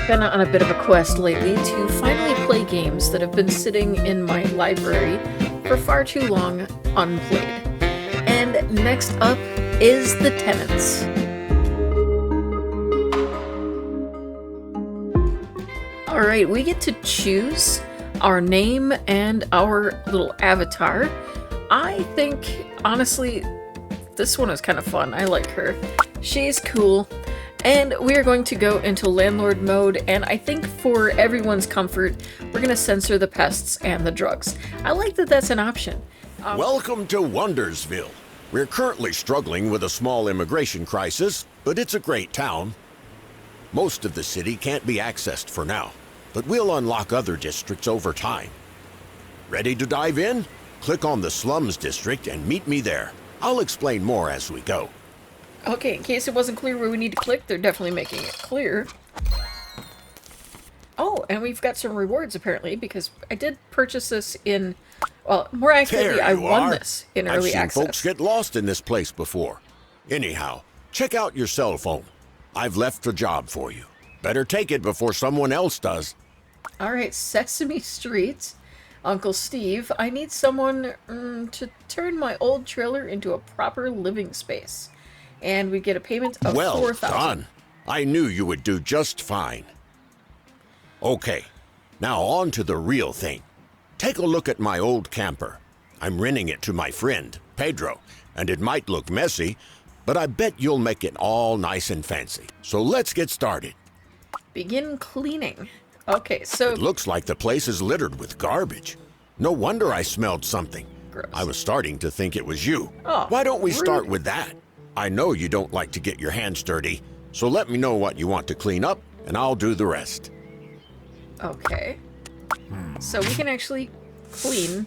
been on a bit of a quest lately to finally play games that have been sitting in my library for far too long unplayed. And next up is the Tenants. Alright, we get to choose our name and our little avatar. I think, honestly, this one is kind of fun. I like her. She's cool. And we are going to go into landlord mode, and I think for everyone's comfort, we're going to censor the pests and the drugs. I like that that's an option. Welcome to Wondersville. We're currently struggling with a small immigration crisis, but it's a great town. Most of the city can't be accessed for now, but we'll unlock other districts over time. Ready to dive in? Click on the Slums district and meet me there. I'll explain more as we go. Okay, in case it wasn't clear where we need to click, they're definitely making it clear. Oh, and we've got some rewards apparently, because I did purchase this in, well, more accurately, I won this in early access. I've seen folks get lost in this place before. Anyhow, check out your cell phone. I've left a job for you. Better take it before someone else does. Alright, Sesame Street. Uncle Steve, I need someone to turn my old trailer into a proper living space. And we get a payment of $4,000. Well done. I knew you would do just fine. Okay, now on to the real thing. Take a look at my old camper. I'm renting it to my friend, Pedro, and it might look messy, but I bet you'll make it all nice and fancy. So let's get started. Begin cleaning. Okay, so... It looks like the place is littered with garbage. No wonder I smelled something. Gross. I was starting to think it was you. Oh, why don't we rude. start with that? I know you don't like to get your hands dirty, so let me know what you want to clean up, and I'll do the rest. Okay. So we can actually clean.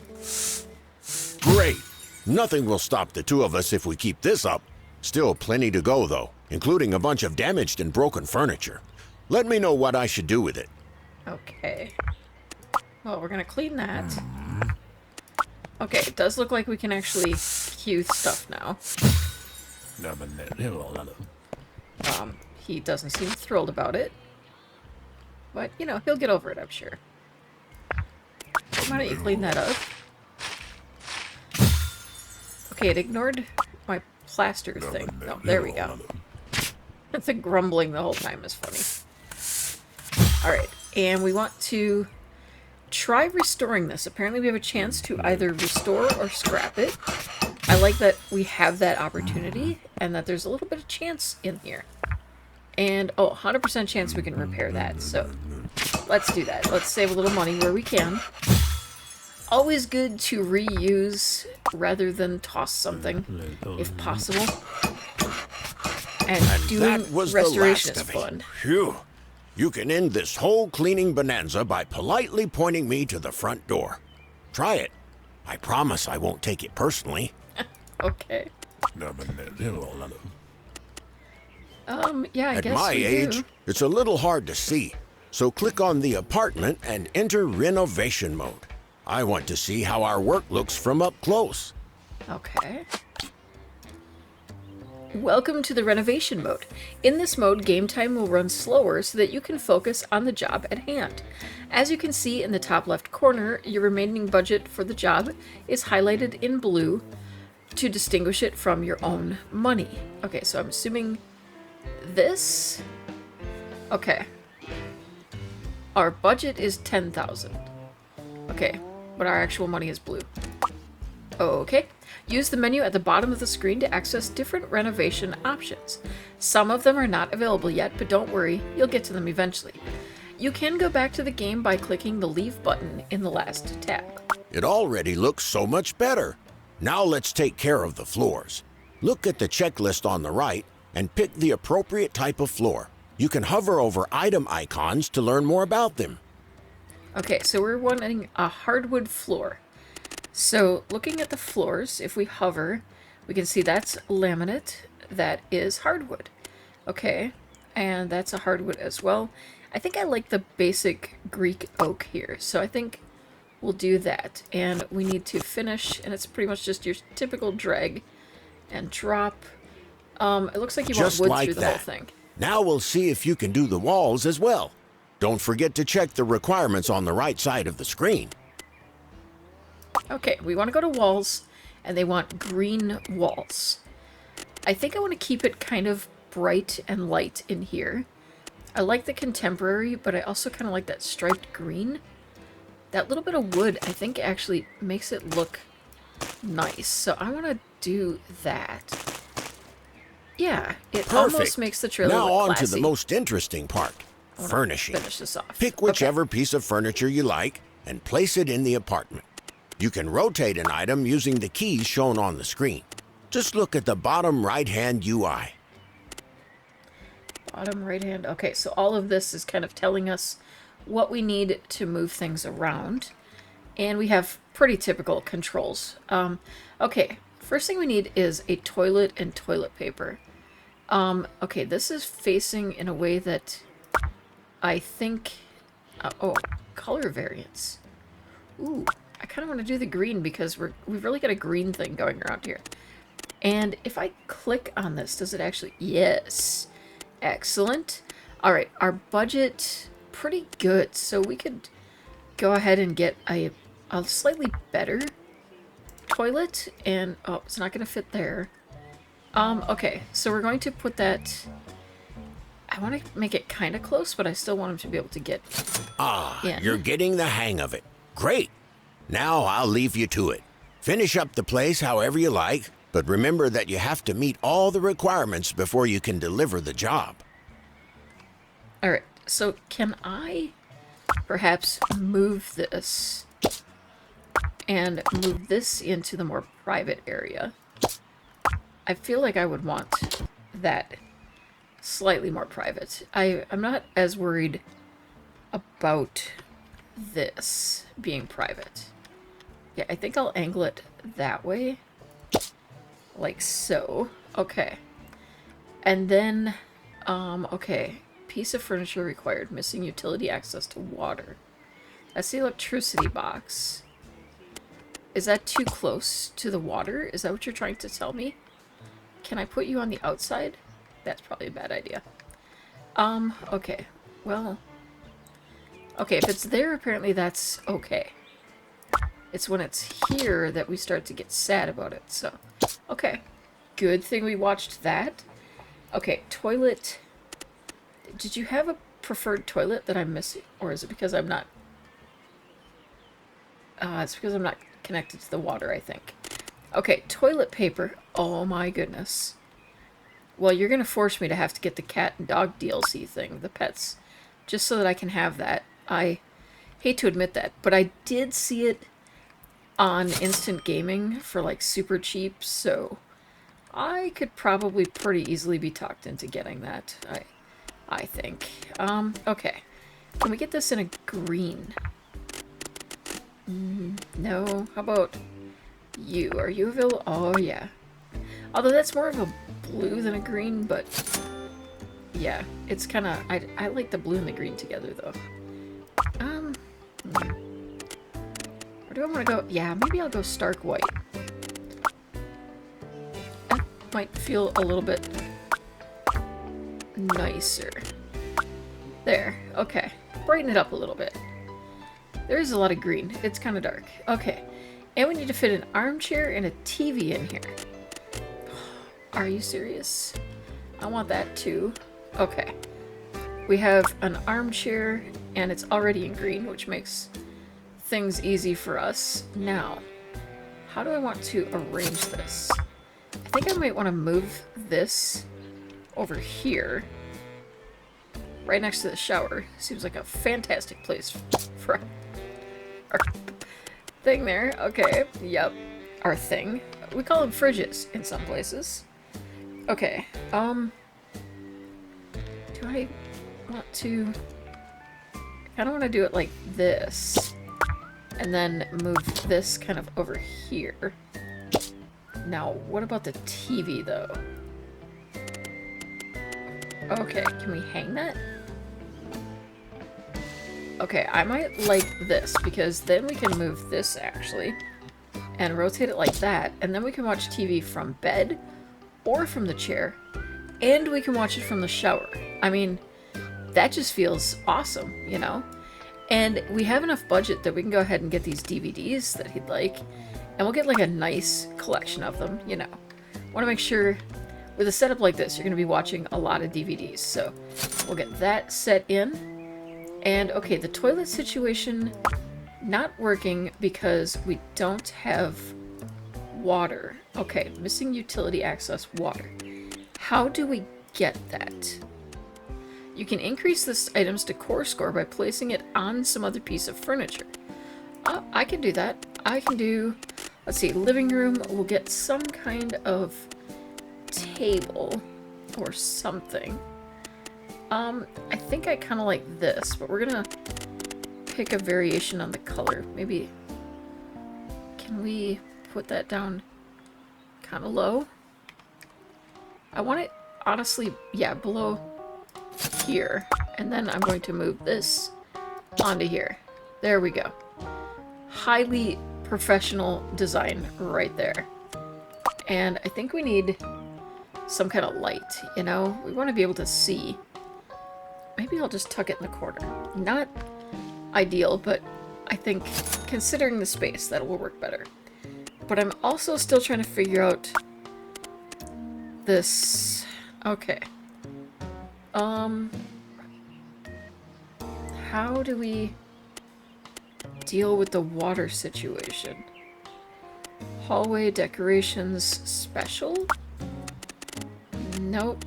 Great. Nothing will stop the two of us if we keep this up. Still plenty to go, though, including a bunch of damaged and broken furniture. Let me know what I should do with it. Okay. Well, we're gonna clean that. Okay, it does look like we can actually queue stuff now. He doesn't seem thrilled about it. But, you know, he'll get over it, I'm sure. Why don't you clean that up? Okay, it ignored my plaster thing. Oh, there we go. The grumbling the whole time is funny. Alright, and we want to try restoring this. Apparently we have a chance to either restore or scrap it. I like that we have that opportunity and that there's a little bit of chance in here. And, 100% chance we can repair that. So, let's do that. Let's save a little money where we can. Always good to reuse rather than toss something, if possible. And doing restoration is fun. Phew. You can end this whole cleaning bonanza by politely pointing me to the front door. Try it. I promise I won't take it personally. Okay. Yeah, I guess At my age, it's a little hard to see. So click on the apartment and enter renovation mode. I want to see how our work looks from up close. Okay. Welcome to the renovation mode. In this mode, game time will run slower so that you can focus on the job at hand. As you can see in the top left corner, your remaining budget for the job is highlighted in blue to distinguish it from your own money. Okay, so I'm assuming this. Okay. Our budget is 10,000. Okay, but our actual money is blue. Okay. Use the menu at the bottom of the screen to access different renovation options. Some of them are not available yet, but don't worry, you'll get to them eventually. You can go back to the game by clicking the Leave button in the last tab. It already looks so much better. Now let's take care of the floors. Look at the checklist on the right and pick the appropriate type of floor. You can hover over item icons to learn more about them. Okay, so we're wanting a hardwood floor. So looking at the floors, if we hover, we can see that's laminate, that is hardwood. Okay, and that's a hardwood as well. I think I like the basic Greek oak here, so I think we'll do that. And we need to finish, and it's pretty much just your typical drag and drop. It looks like you want wood through the whole thing. Now we'll see if you can do the walls as well. Don't forget to check the requirements on the right side of the screen. Okay, we want to go to walls, and they want green walls. I think I want to keep it kind of bright and light in here. I like the contemporary, but I also kind of like that striped green. That little bit of wood, I think, actually makes it look nice. So I want to do that. Yeah, it Perfect. almost makes the trailer now look on classy. to the most interesting part, I wanna furnishing. Finish this off. Pick whichever piece of furniture you like and place it in the apartment. You can rotate an item using the keys shown on the screen. Just look at the bottom right-hand UI. Bottom right hand. Okay, so all of this is kind of telling us what we need to move things around. And we have pretty typical controls. Okay, first thing we need is a toilet and toilet paper. Okay, this is facing in a way that I think... oh, color variants. Ooh, I kind of want to do the green because we've really got a green thing going around here. And if I click on this, does it actually... Yes. Excellent. All right, our budget, pretty good. So we could go ahead and get a slightly better toilet. And, oh, it's not going to fit there. Okay, so we're going to put that... I want to make it kind of close, but I still want him to be able to get in. You're getting the hang of it. Great. Now I'll leave you to it. Finish up the place however you like, but remember that you have to meet all the requirements before you can deliver the job. All right, so can I perhaps move this and move this into the more private area? I feel like I would want that slightly more private. I'm not as worried about this being private. Yeah, I think I'll angle it that way. Like so. Okay. And then, okay. Piece of furniture required. Missing utility access to water. That's the electricity box. Is that too close to the water? Is that what you're trying to tell me? Can I put you on the outside? That's probably a bad idea. Okay. Well. Okay, if it's there, apparently that's okay. It's when it's here that we start to get sad about it, so... Okay. Good thing we watched that. Okay, toilet. Did you have a preferred toilet that I'm missing? Or is it because I'm not... it's because I'm not connected to the water, I think. Okay, toilet paper. Oh my goodness. Well, you're going to force me to have to get the cat and dog DLC thing, the pets, just so that I can have that. I hate to admit that, but I did see it on Instant Gaming for like super cheap, so I could probably pretty easily be talked into getting that, I think. Okay. Can we get this in a green? No. How about you? Are you available? Oh, yeah. Although that's more of a blue than a green, but yeah, it's kind of... I like the blue and the green together, though. Or do I want to go... Yeah, maybe I'll go stark white. That might feel a little bit nicer. There. Okay. Brighten it up a little bit. There is a lot of green. It's kind of dark. Okay. And we need to fit an armchair and a TV in here. Are you serious? I want that too. Okay. We have an armchair and it's already in green, which makes things easy for us. Now, how do I want to arrange this? I think I might want to move this over here, right next to the shower. Seems like a fantastic place for our thing there. Okay, yep, our thing. We call them fridges in some places. Okay, do I want to... I kind of want to do it like this. And then move this kind of over here. Now, what about the TV, though? Okay, can we hang that? Okay, I might like this, because then we can move this, actually, and rotate it like that, and then we can watch TV from bed, or from the chair, and we can watch it from the shower. I mean, that just feels awesome, you know? And we have enough budget that we can go ahead and get these DVDs that he'd like. And we'll get like a nice collection of them, you know. Want to make sure with a setup like this, you're going to be watching a lot of DVDs. So we'll get that set in. And okay, the toilet situation not working because we don't have water. Okay, missing utility access water. How do we get that? You can increase this item's decor score by placing it on some other piece of furniture. I can do that. I can do, let's see, living room. We'll get some kind of table or something. I think I kind of like this, but we're gonna pick a variation on the color. Maybe, can we put that down kind of low? I want it, honestly, yeah, below here. And then I'm going to move this onto here. There we go. Highly professional design right there. And I think we need some kind of light, you know? We want to be able to see. Maybe I'll just tuck it in the corner. Not ideal, but I think considering the space, that will work better. But I'm also still trying to figure out this. Okay. How do we deal with the water situation? Hallway decorations special? Nope.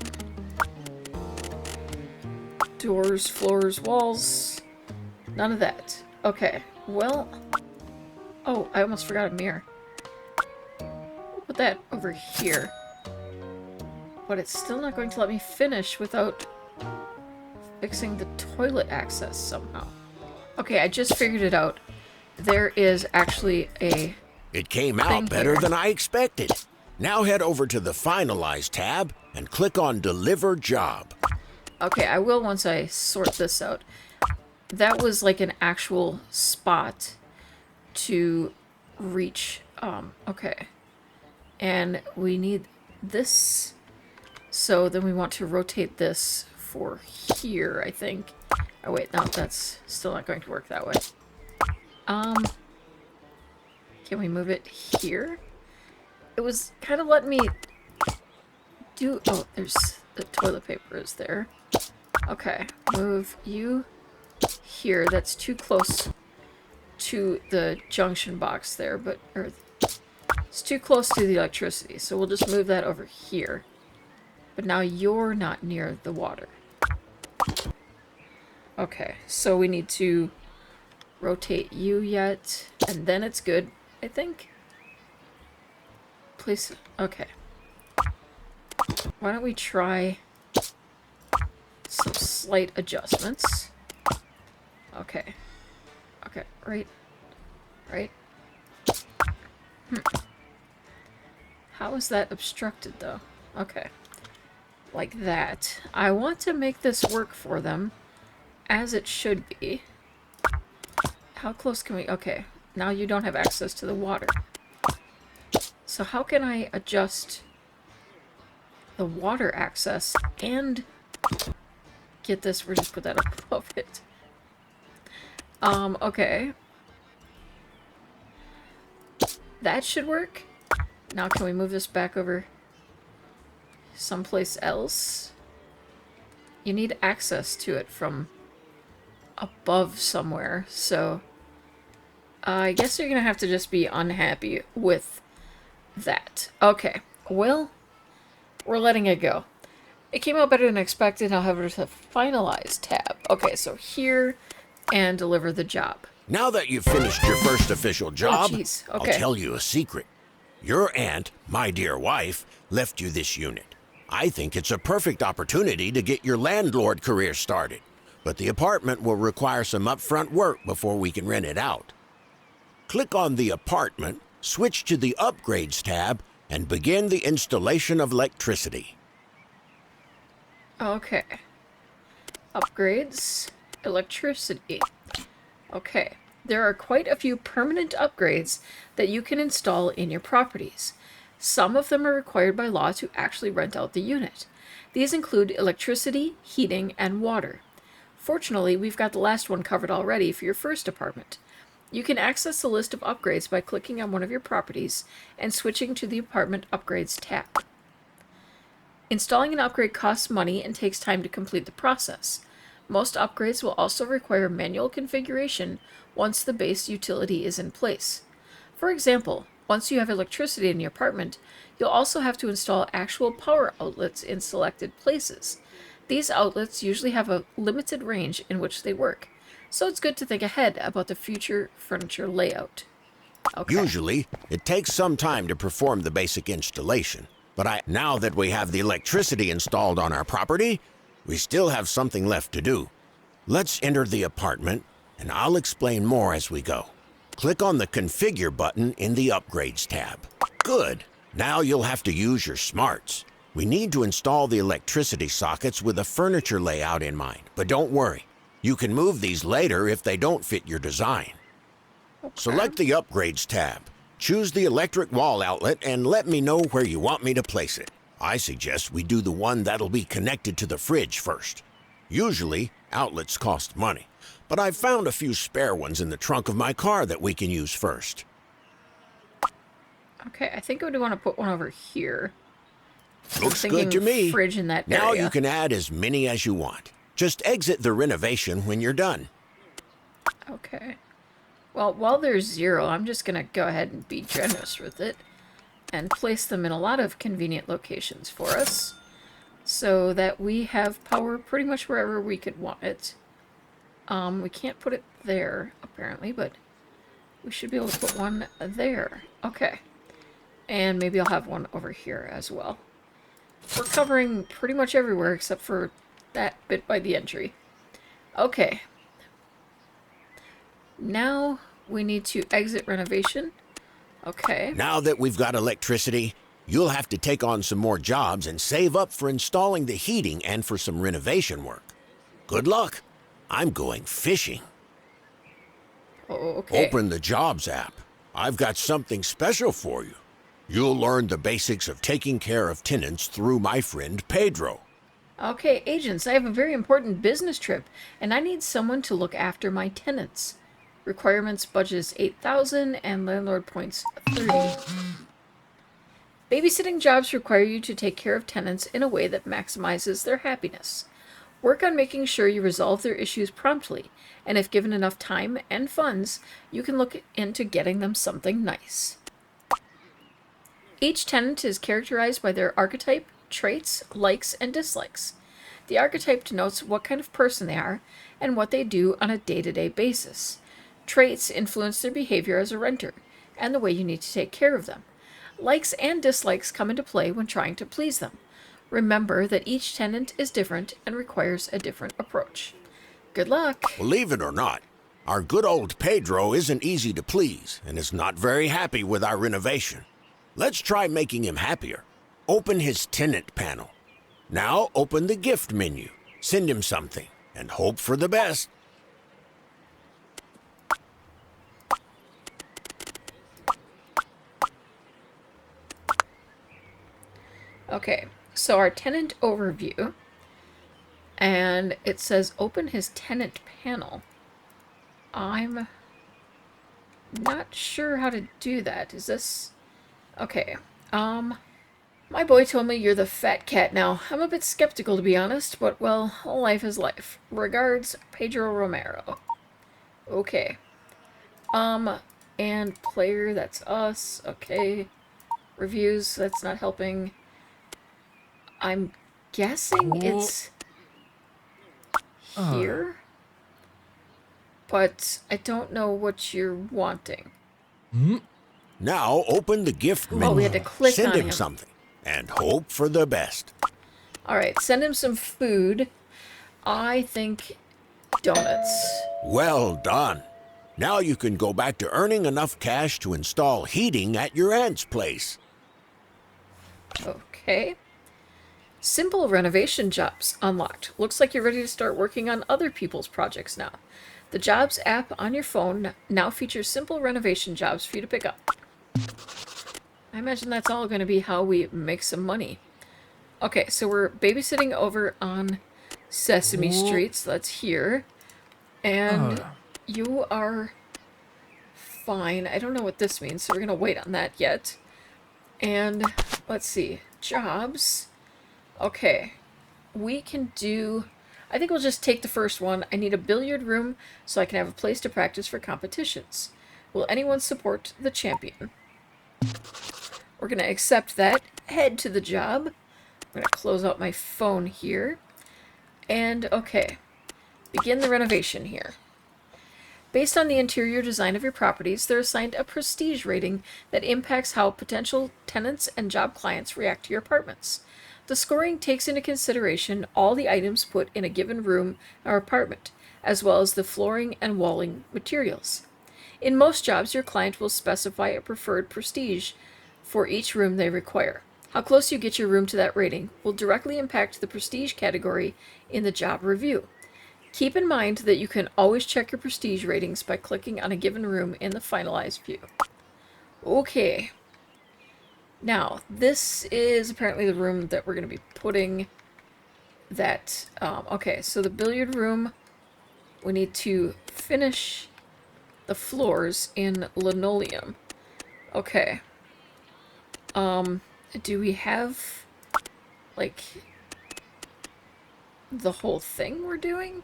Doors, floors, walls. None of that. Okay, well... Oh, I almost forgot a mirror. Put that over here. But it's still not going to let me finish without fixing the toilet access somehow. Okay, I just figured it out. There is actually a... It came out better than I expected. Now head over to the Finalize tab and click on Deliver Job. Okay, I will once I sort this out. That was like an actual spot to reach. Okay. And we need this. So then we want to rotate this for here, I think. Oh wait, no, that's still not going to work that way. Can we move it here? It was kind of letting me do... Oh, there's the toilet paper is there. Okay, move you here. That's too close to the junction box there, but... Or, it's too close to the electricity, so we'll just move that over here. But now you're not near the water. Okay, so we need to rotate you yet, and then it's good, I think. Place, okay. Why don't we try some slight adjustments? Okay. Okay, right. How is that obstructed, though? Okay. Like that. I want to make this work for them, as it should be. How close can we... Okay, now you don't have access to the water. So how can I adjust the water access and get this... We'll just put that up above it. Okay. That should work. Now can we move this back over someplace else? You need access to it from above somewhere, so I guess you're gonna have to just be unhappy with that. Okay, well, we're letting it go. It came out better than expected. I'll have to Finalize tab. Okay, so here and deliver the job. Now that you've finished your first official job, Oh, jeez. Okay. I'll tell you a secret. Your aunt, my dear wife, left you this unit. I think it's a perfect opportunity to get your landlord career started, but the apartment will require some upfront work before we can rent it out. Click on the apartment, switch to the Upgrades tab, and begin the installation of electricity. Okay. Upgrades. Electricity. Okay. There are quite a few permanent upgrades that you can install in your properties. Some of them are required by law to actually rent out the unit. These include electricity, heating, and water. Fortunately, we've got the last one covered already for your first apartment. You can access the list of upgrades by clicking on one of your properties and switching to the Apartment Upgrades tab. Installing an upgrade costs money and takes time to complete the process. Most upgrades will also require manual configuration once the base utility is in place. For example, once you have electricity in your apartment, you'll also have to install actual power outlets in selected places. These outlets usually have a limited range in which they work, so it's good to think ahead about the future furniture layout. Okay. Usually, it takes some time to perform the basic installation, but now that we have the electricity installed on our property, we still have something left to do. Let's enter the apartment, and I'll explain more as we go. Click on the Configure button in the Upgrades tab. Good. Now you'll have to use your smarts. We need to install the electricity sockets with a furniture layout in mind, but don't worry. You can move these later if they don't fit your design. Okay. Select the Upgrades tab. Choose the electric wall outlet and let me know where you want me to place it. I suggest we do the one that'll be connected to the fridge first. Usually, outlets cost money, but I've found a few spare ones in the trunk of my car that we can use first. Okay, I think I would want to put one over here. Looks good to me. Fridge in that Now area. you can add as many as you want. Just exit the renovation when you're done. Okay. Well, while there's 0, I'm just going to go ahead and be generous with it and place them in a lot of convenient locations for us so that we have power pretty much wherever we could want it. We can't put it there, apparently, but we should be able to put one there. Okay. And maybe I'll have one over here as well. We're covering pretty much everywhere except for that bit by the entry. Okay. Now we need to exit renovation. Okay. Now that we've got electricity, you'll have to take on some more jobs and save up for installing the heating and for some renovation work. Good luck. I'm going fishing. Okay. Open the Jobs app. I've got something special for you. You'll learn the basics of taking care of tenants through my friend Pedro. Okay, agents, I have a very important business trip, and I need someone to look after my tenants. Requirements budget is 8,000 and landlord points 30. Babysitting jobs require you to take care of tenants in a way that maximizes their happiness. Work on making sure you resolve their issues promptly, and if given enough time and funds, you can look into getting them something nice. Each tenant is characterized by their archetype, traits, likes, and dislikes. The archetype denotes what kind of person they are and what they do on a day-to-day basis. Traits influence their behavior as a renter and the way you need to take care of them. Likes and dislikes come into play when trying to please them. Remember that each tenant is different and requires a different approach. Good luck! Believe it or not, our good old Pedro isn't easy to please and is not very happy with our renovation. Let's try making him happier. Open his tenant panel. Now open the gift menu. Send him something and hope for the best. Okay, so our tenant overview, and it says open his tenant panel. I'm not sure how to do that. Is this... Okay, my boy told me you're the fat cat now. I'm a bit skeptical, to be honest, but, well, life is life. Regards, Pedro Romero. Okay. And player, that's us. Okay. Reviews, that's not helping. I'm guessing it's here, but I don't know what you're wanting. Now open the gift menu. Oh, we had to click Send on him him. something and hope for the best. All right, send him some food. I think donuts. Well done. Now you can go back to earning enough cash to install heating at your aunt's place. Okay. Simple renovation jobs unlocked. Looks like you're ready to start working on other people's projects now. The Jobs app on your phone now features simple renovation jobs for you to pick up. I imagine that's all going to be how we make some money. Okay, so we're babysitting over on Sesame Street, so that's here. And Oh. you are fine. I don't know what this means, so we're going to wait on that yet. And let's see. Jobs. Okay. We can do... I think we'll just take the first one. I need a billiard room so I can have a place to practice for competitions. Will anyone support the champion? We're going to accept that. Head to the job. I'm going to close out my phone here. And, okay. Begin the renovation here. Based on the interior design of your properties, they're assigned a prestige rating that impacts how potential tenants and job clients react to your apartments. The scoring takes into consideration all the items put in a given room or apartment, as well as the flooring and walling materials. In most jobs, your client will specify a preferred prestige for each room they require. How close you get your room to that rating will directly impact the prestige category in the job review. Keep in mind that you can always check your prestige ratings by clicking on a given room in the finalized view. Okay. Now, this is apparently the room that we're going to be putting that... okay, so the billiard room, we need to finish the floors in linoleum. Okay. Do we have, like, the whole thing we're doing?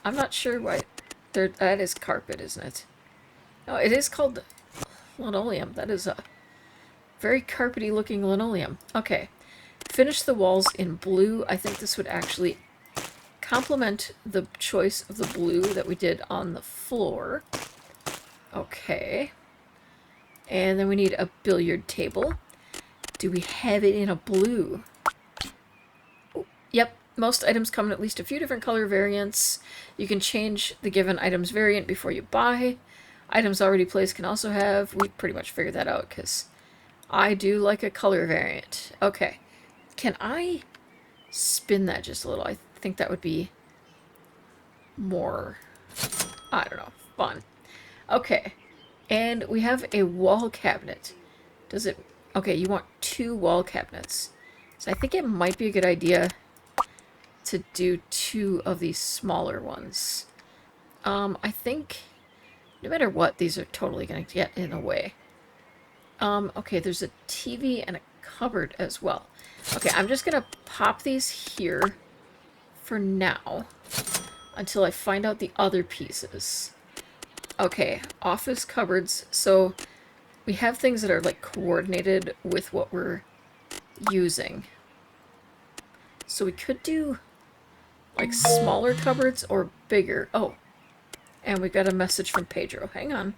I'm not sure what... that is carpet, isn't it? No, it is called linoleum. That is a very carpety looking linoleum. Okay. Finish the walls in blue. I think this would actually complement the choice of the blue that we did on the floor. Okay. And then we need a billiard table. Do we have it in a blue? Oh, yep. Most items come in at least a few different color variants. You can change the given item's variant before you buy. Items already placed can also have... We pretty much figured that out because I do like a color variant. Okay. Can I spin that just a little? I think that would be more, I don't know, fun. Okay. And we have a wall cabinet. Does it... Okay, you want 2 wall cabinets. So I think it might be a good idea to do 2 of these smaller ones. I think no matter what, these are totally going to get in the way. Okay, there's a TV and a cupboard as well. Okay, I'm just going to pop these here for now until I find out the other pieces. Okay, office cupboards. So we have things that are like coordinated with what we're using. So we could do like smaller cupboards or bigger. Oh, and we got a message from Pedro. Hang on.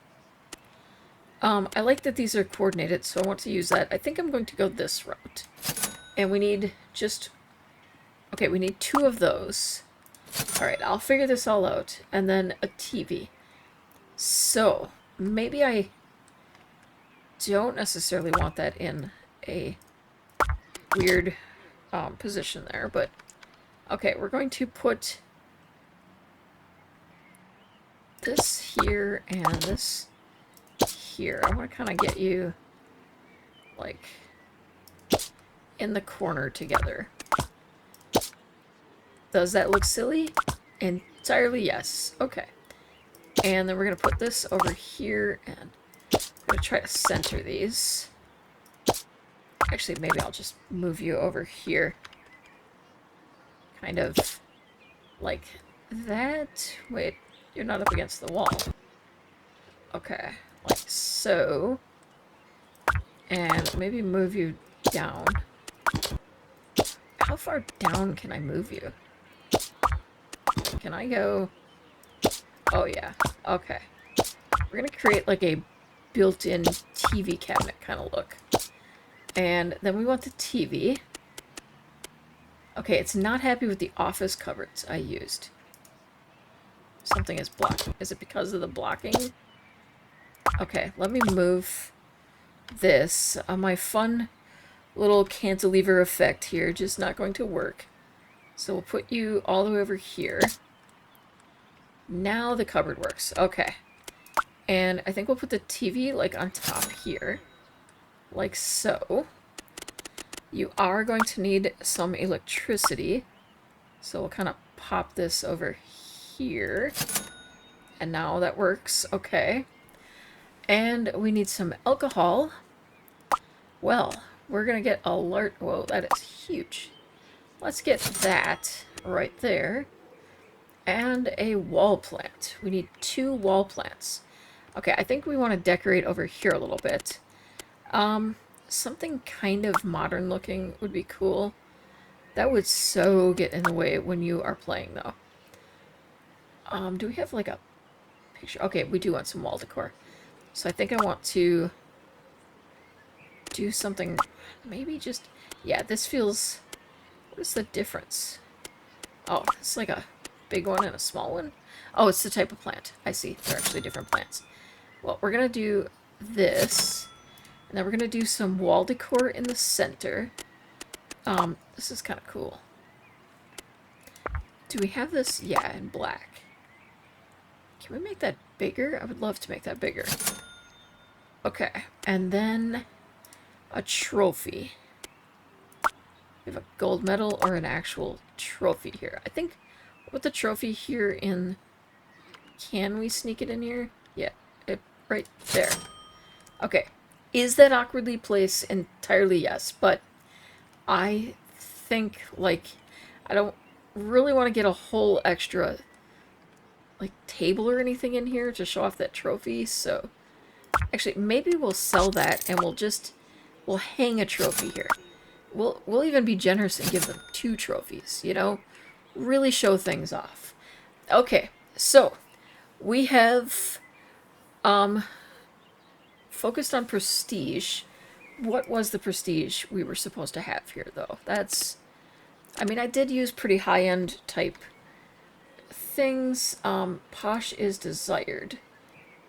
I like that these are coordinated, so I want to use that. I think I'm going to go this route. And we need just... Okay, we need 2 of those. Alright, I'll figure this all out. And then a TV. So, maybe I don't necessarily want that in a weird position there, but... Okay, we're going to put this here and this here. I want to kind of get you, like, in the corner together. Does that look silly? Entirely yes. Okay. And then we're going to put this over here, and I'm going to try to center these. Actually, maybe I'll just move you over here. Kind of like that. Wait, you're not up against the wall. Okay, like so. And maybe move you down. How far down can I move you? Can I go... Oh yeah, okay. We're gonna create like a built-in TV cabinet kind of look. And then we want the TV. Okay, it's not happy with the office cupboards I used. Something is blocking. Is it because of the blocking? Okay, let me move this. My fun little cantilever effect here just not going to work. So we'll put you all the way over here. Now the cupboard works. Okay. And I think we'll put the TV like on top here. Like so. You are going to need some electricity. So we'll kind of pop this over here. And now that works. Okay. And we need some alcohol. Well, we're going to get a large... Whoa, that is huge. Let's get that right there. And a wall plant. We need 2 wall plants. Okay, I think we want to decorate over here a little bit. Something kind of modern looking would be cool. That would so get in the way when you are playing, though. Do we have, like, a picture? Okay, we do want some wall decor. So I think I want to do something, maybe just... Yeah, this feels... What is the difference? Oh, it's like a big one and a small one? Oh, it's the type of plant. I see. They're actually different plants. Well, we're going to do this. And then we're going to do some wall decor in the center. This is kind of cool. Do we have this? Yeah, in black. Can we make that bigger? I would love to make that bigger. Okay. And then a trophy. We have a gold medal or an actual trophy here. I think with the trophy here in... Can we sneak it in here? Yeah, right there. Okay. Is that awkwardly placed? Entirely yes, but I think, like, I don't really want to get a whole extra, like, table or anything in here to show off that trophy, so... Actually, maybe we'll sell that and we'll hang a trophy here. We'll even be generous and give them 2 trophies, you know? Really show things off. Okay, so we have focused on prestige. What was the prestige we were supposed to have here, though? That's... I mean, I did use pretty high-end type things. Posh is desired.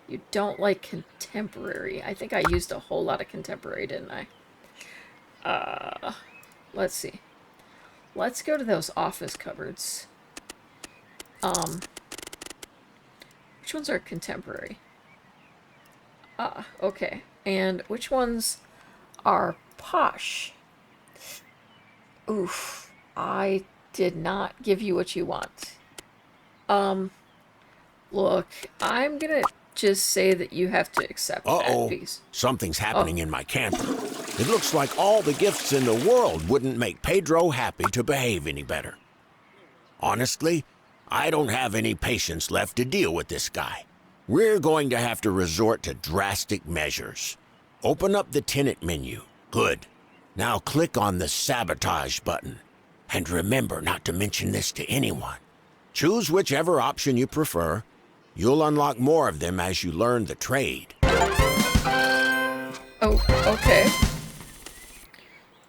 You don't like contemporary. I think I used a whole lot of contemporary, didn't I? Let's see. Let's go to those office cupboards. Which ones are contemporary? Okay. And which ones are posh? Oof. I did not give you what you want. Look, I'm gonna just say that you have to accept that piece. Something's happening in my camper. It looks like all the gifts in the world wouldn't make Pedro happy to behave any better. Honestly, I don't have any patience left to deal with this guy. We're going to have to resort to drastic measures. Open up the tenant menu. Good. Now click on the sabotage button. And remember not to mention this to anyone. Choose whichever option you prefer. You'll unlock more of them as you learn the trade. Oh, okay.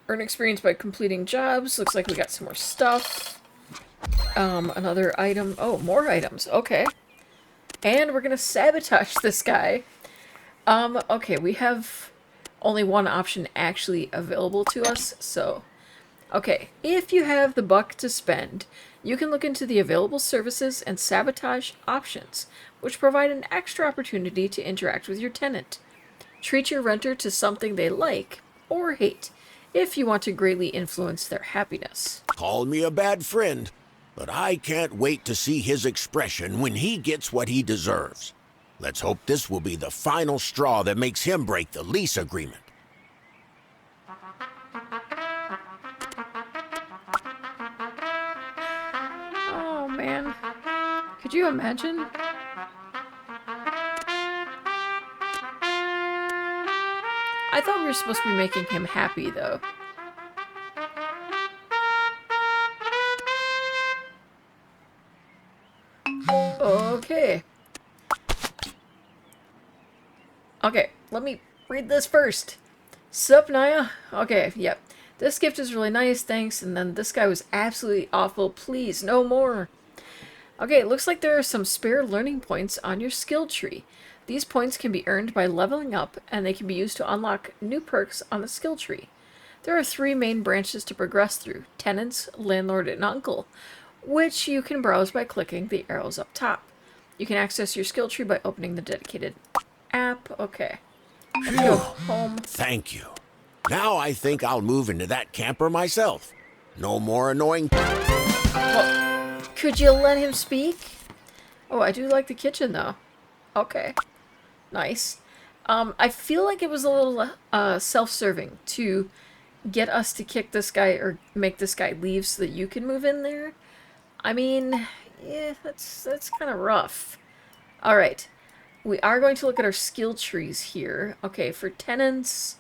Earn experience by completing jobs. Looks like we got some more stuff. Another item. Oh, more items. Okay. And we're gonna sabotage this guy. Okay, we have only one option actually available to us, so... Okay, if you have the buck to spend, you can look into the available services and sabotage options, which provide an extra opportunity to interact with your tenant. Treat your renter to something they like or hate, if you want to greatly influence their happiness. Call me a bad friend, but I can't wait to see his expression when he gets what he deserves. Let's hope this will be the final straw that makes him break the lease agreement. Oh, man. Could you imagine? I thought we were supposed to be making him happy, though. Okay. Okay, let me read this first. Sup, Naya? Okay, yep. This gift is really nice, thanks. And then this guy was absolutely awful. Please, no more. Okay, it looks like there are some spare learning points on your skill tree. These points can be earned by leveling up, and they can be used to unlock new perks on the skill tree. There are 3 main branches to progress through: Tenants, Landlord, and Uncle, which you can browse by clicking the arrows up top. You can access your skill tree by opening the dedicated app. Okay. Let's go home. Thank you. Now I think I'll move into that camper myself. No more annoying... Well, could you let him speak? Oh, I do like the kitchen, though. Okay. Nice. I feel like it was a little self-serving to get us to kick this guy or make this guy leave so that you can move in there. I mean, yeah, that's kind of rough. All right. We are going to look at our skill trees here. Okay, for tenants,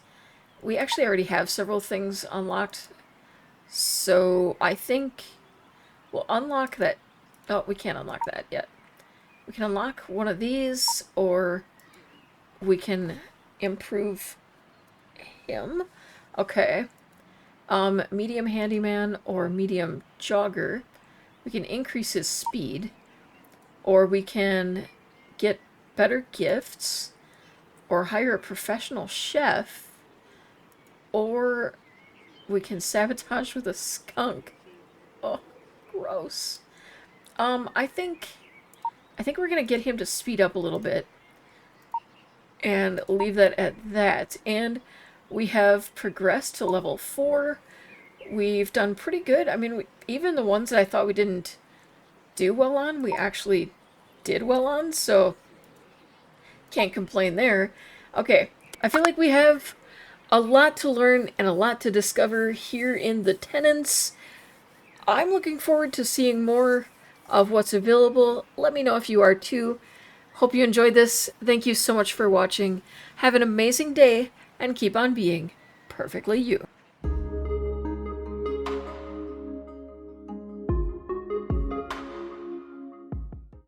we actually already have several things unlocked. So I think we'll unlock that. Oh, we can't unlock that yet. We can unlock one of these, or we can improve him. Okay. Medium handyman or medium jogger. We can increase his speed, or we can get better gifts, or hire a professional chef, or we can sabotage with a skunk. Oh, gross. I think we're gonna get him to speed up a little bit and leave that at that. And we have progressed to level 4. We've done pretty good. I mean, even the ones that I thought we didn't do well on, we actually did well on, so can't complain there. Okay, I feel like we have a lot to learn and a lot to discover here in the Tenants. I'm looking forward to seeing more of what's available. Let me know if you are too. Hope you enjoyed this. Thank you so much for watching. Have an amazing day and keep on being perfectly you.